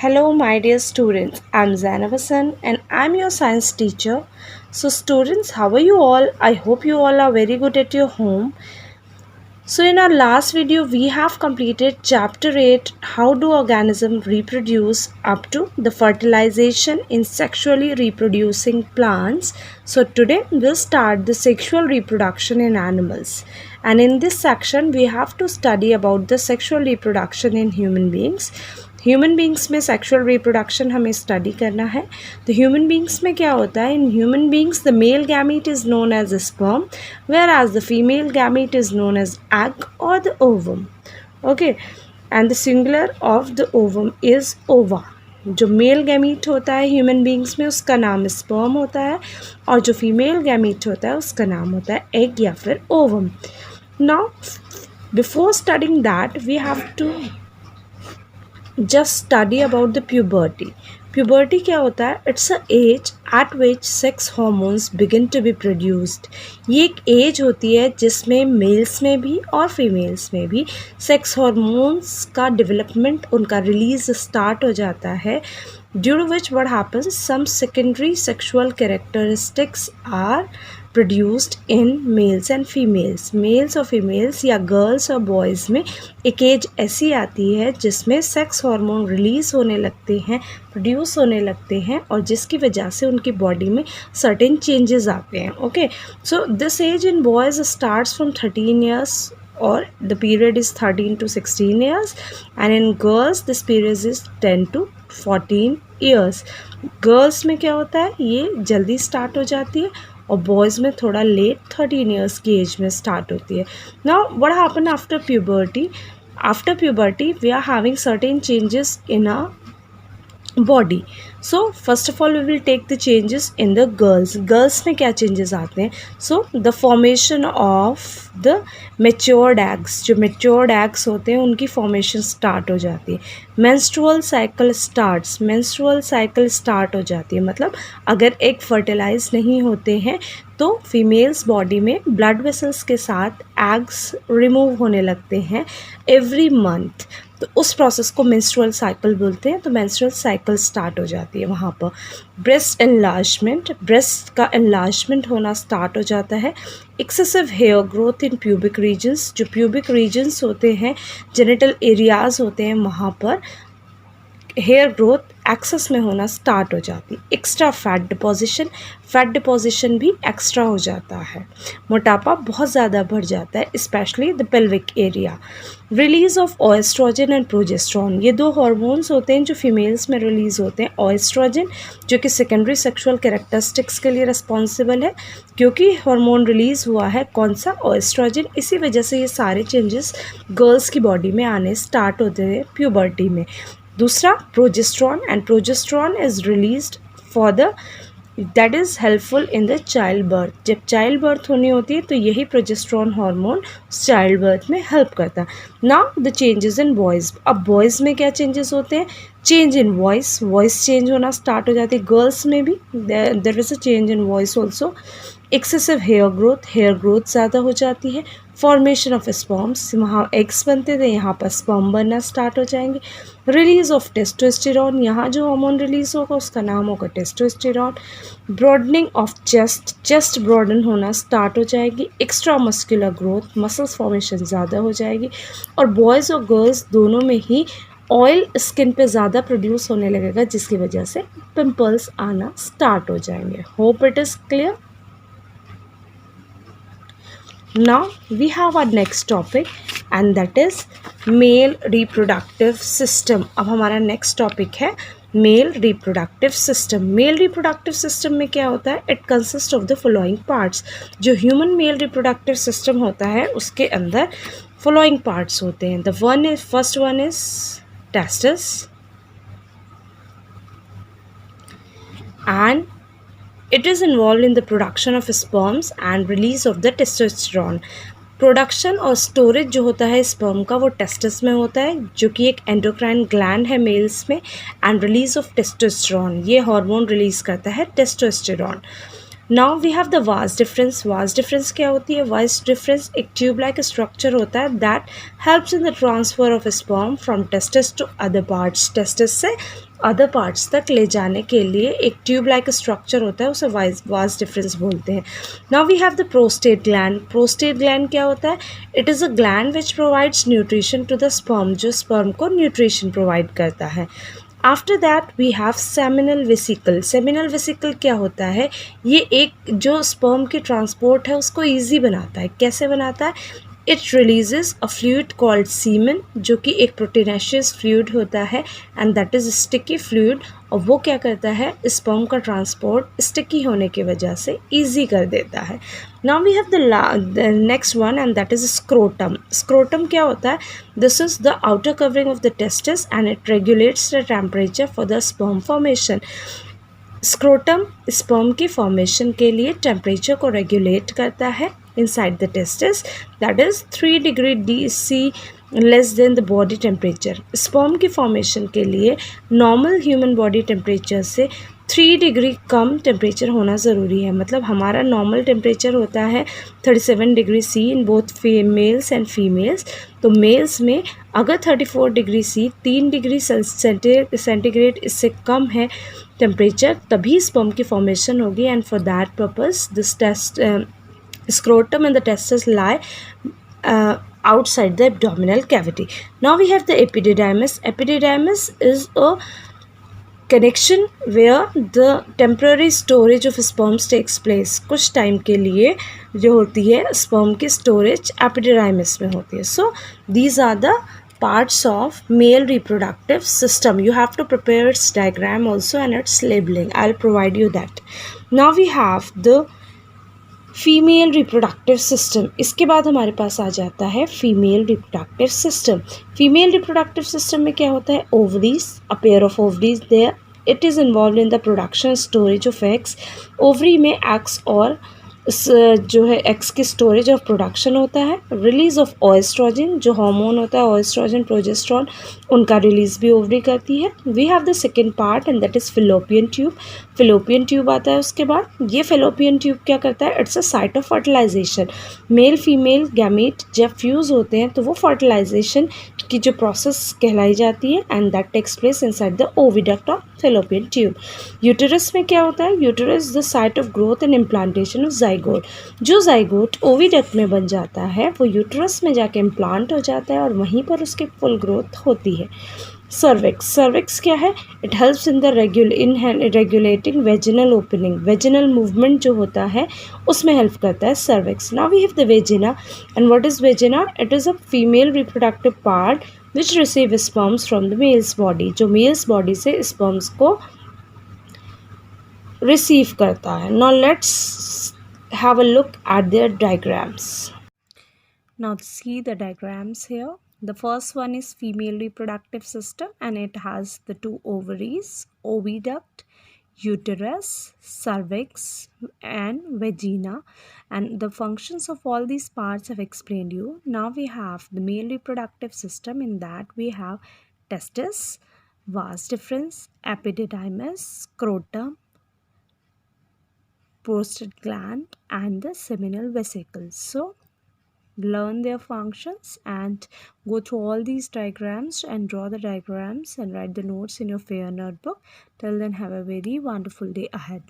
Hello, my dear students. I'm Zainab Hassan and I'm your science teacher. So, students, how are you all? I hope you all are very good at your home. So, in our last video, we have completed chapter 8 How do organisms reproduce up to the fertilization in sexually reproducing plants. So, today we'll start the sexual reproduction in animals. And in this section, we have to study about the sexual reproduction in human beings. Human beings में sexual reproduction हमें study करना है. तो human beings में क्या होता है? In human beings the male gamete is known as sperm, whereas the female gamete is known as egg और the ovum. Okay, and the singular of the ovum is ova. जो male gamete होता है human beings में उसका नाम sperm होता है और जो फीमेल गैमीट होता है उसका नाम होता है एग या फिर ovum. Now before studying that we have to just study about the puberty. Puberty क्या होता है? It's a age at which sex hormones begin to be produced. ये एक एज होती है जिसमें मेल्स में भी और फीमेल्स में भी सेक्स हॉर्मोन्स का डेवलपमेंट, उनका रिलीज स्टार्ट हो जाता है. Due to which what happens, some secondary sexual characteristics are produced in males and females. Males और फीमेल्स या गर्ल्स और बॉयज़ में एक एज ऐसी आती है जिसमें सेक्स हार्मोन रिलीज़ होने लगते हैं, प्रोड्यूस होने लगते हैं और जिसकी वजह से उनकी बॉडी में सर्टेन चेंजेस आते हैं. Okay, so this age in boys starts from 13 years or the period is 13 to 16 years, and in girls this period is 10 to 14 years. Girls में क्या होता है? ये जल्दी स्टार्ट हो जाती है और बॉयज़ में थोड़ा लेट 13 years की एज में स्टार्ट होती है. Now what happen after puberty? After puberty we are having certain changes in a body. So first of all we will take the changes in the girls. Girls में क्या changes आते हैं? So the formation of the matured eggs. जो matured eggs होते हैं उनकी formation start हो जाती है. Menstrual cycle starts. Menstrual cycle start हो जाती है, मतलब अगर एग फर्टिलाइज नहीं होते हैं तो फीमेल्स बॉडी में ब्लड वेसल्स के साथ एग्स रिमूव होने लगते हैं एवरी मंथ. तो उस प्रोसेस को मेंस्ट्रुअल साइकिल बोलते हैं. तो मेंस्ट्रुअल साइकिल स्टार्ट हो जाती है वहाँ पर. Breast enlargement. ब्रेस्ट का एनलार्जमेंट होना स्टार्ट हो जाता है. Excessive hair growth in pubic regions. जो प्यूबिक रीजन्स होते हैं, जेनिटल एरियाज होते हैं, वहाँ पर हेयर ग्रोथ एक्सेस में होना स्टार्ट हो जाती है. Extra fat deposition. Fat deposition भी एक्स्ट्रा हो जाता है. मोटापा बहुत ज़्यादा बढ़ जाता है, specially the pelvic area. Release of oestrogen and progesterone. ये दो हार्मोन्स होते हैं जो फीमेल्स में रिलीज़ होते हैं. ऑएस्ट्रोजन जो कि सेकेंडरी सेक्सुअल कैरेक्टरिस्टिक्स के लिए रिस्पॉन्सिबल है, क्योंकि हार्मोन रिलीज़ हुआ है कौन सा? ऑएस्ट्रोजन. इसी वजह से ये सारे चेंजेस गर्ल्स की बॉडी में आने स्टार्ट होते हैं प्यूबर्टी में. दूसरा progesterone, and progesterone is released for the that is helpful in the child birth. जब चाइल्ड बर्थ होनी होती है तो यही प्रोजेस्ट्रॉन हार्मोन चाइल्ड बर्थ में हेल्प करता है. Now the changes in boys. अब बॉयज़ में क्या चेंजेस होते हैं? Change in voice. Voice change होना स्टार्ट हो जाती है. गर्ल्स में भी there is a change in voice also. Excessive hair growth. Hair growth ज़्यादा हो जाती है. Formation of sperms. वहाँ एग्स बनते थे, यहाँ पर स्पर्म बनना स्टार्ट हो जाएंगे. Release of testosterone. यहाँ जो हार्मोन रिलीज़ होगा उसका नाम होगा testosterone. Broadening of chest. Chest broaden होना स्टार्ट हो जाएगी. Extra muscular growth. Muscles formation ज़्यादा हो जाएगी. और बॉयज़ और गर्ल्स दोनों में ही ऑयल स्किन पे ज़्यादा प्रोड्यूस होने लगेगा, जिसकी वजह से पिंपल्स आना स्टार्ट हो जाएंगे. Hope it is clear. Now we have our next topic and that is male reproductive system. अब हमारा next topic है male reproductive system. Male reproductive system में क्या होता है? It consists of the following parts. जो human male reproductive system होता है उसके अंदर following parts होते हैं. The first one is testes, and it is involved in the production of sperms and release of the testosterone. Production और storage जो होता है स्पर्म का वो टेस्टिस में होता है, जो कि एक एंडोक्राइन ग्लैंड है मेल्स में. And release of testosterone. ये हार्मोन रिलीज़ करता है testosterone. Now we have the vas deferens. Vas deferens क्या होती है? वास डिफरेंस एक ट्यूब लाइक स्ट्रक्चर होता है that helps in the transfer of sperm from testis to other parts. Testis से अदर पार्ट्स तक ले जाने के लिए एक ट्यूब लाइक स्ट्रक्चर होता है, उसे वास डिफरेंस बोलते हैं. Now we have the prostate gland. Prostate gland क्या होता है? It is a gland which provides nutrition to the sperm, जो स्पर्म को न्यूट्रिशन प्रोवाइड करता है. After that we have seminal vesicle. Seminal vesicle क्या होता है? ये एक जो स्पर्म की ट्रांसपोर्ट है उसको ईजी बनाता है. कैसे बनाता है? It releases a fluid called semen, जो कि एक प्रोटीनेशियस फ्लूइड होता है and that is sticky fluid. और वो क्या करता है? स्पर्म का ट्रांसपोर्ट स्टिकी होने की वजह से ईजी कर देता है. Now we have the next one and that is scrotum. Scrotum क्या होता है? This is the outer covering of the testis and it regulates the temperature for the sperm formation. Scrotum sperm की formation के लिए temperature को regulate करता है inside the testis, that is 3 degree DC less than the body temperature. Sperm की formation के लिए normal human body temperature से 3 डिग्री कम टेम्परेचर होना ज़रूरी है. मतलब हमारा नॉर्मल टेम्परेचर होता है 37 degree C in both males and females. तो मेल्स में अगर 34 डिग्री सी 3 डिग्री सेंटीग्रेड इससे कम है टेम्परेचर, तभी स्पर्म की फॉर्मेशन होगी. And for that purpose this test scrotum and the testes lie outside the abdominal cavity. Now we have the epididymis. Epididymis is a connection where the temporary storage of sperms takes place. कुछ time के लिए जो होती है sperm की storage epididymis में होती है. So these are the parts of male reproductive system. You have to prepare its diagram also and its labeling. I'll provide you that. Now we have the female reproductive system. इसके बाद हमारे पास आ जाता है female reproductive system. Female reproductive system में क्या होता है? Ovaries, a pair of ovaries there. It is involve in the production storage of eggs. Ovary में एग्स और जो है एक्स की स्टोरेज ऑफ प्रोडक्शन होता है. रिलीज ऑफ ऑएस्ट्रोजन, जो हार्मोन होता है ऑएस्ट्रोजन प्रोजेस्ट्रॉन, उनका रिलीज भी ओवरी करती है. We have the second part and that is fallopian tube. Fallopian tube आता है उसके बाद. ये फिलोपियन ट्यूब क्या करता है? It's a site of fertilisation. Male female gamete जब फ्यूज़ होते हैं तो वो फर्टिलाइजेशन की जो प्रोसेस कहलाई जाती है and that takes place inside the oviduct of fallopian tube. Uterus में क्या होता है? Uterus the site of growth and implantation of zygote. जो जाइगोट ओविडक्ट में बन जाता है वो यूटेरस में जाके इम्प्लांट हो जाता है और वहीं पर उसकी फुल ग्रोथ होती है. सर्विक्स. सर्विक्स क्या है? It helps in the regulating vaginal opening. Vaginal movement जो होता है उसमें हेल्प करता है cervix. Now we have the vagina. And what is vagina? It is a female reproductive part which receive sperms from the males body. जो males body से sperms को receive करता है. Now let's have a look at their diagrams. Now see the diagrams here. The first one is female reproductive system and it has the two ovaries, oviduct, uterus, cervix and vagina, and the functions of all these parts I've explained you. Now we have the male reproductive system. In that we have testis, vas deferens, epididymis, scrotum, prostate gland and the seminal vesicles. So learn their functions and go through all these diagrams and draw the diagrams and write the notes in your fair notebook. Till then, have a very wonderful day ahead.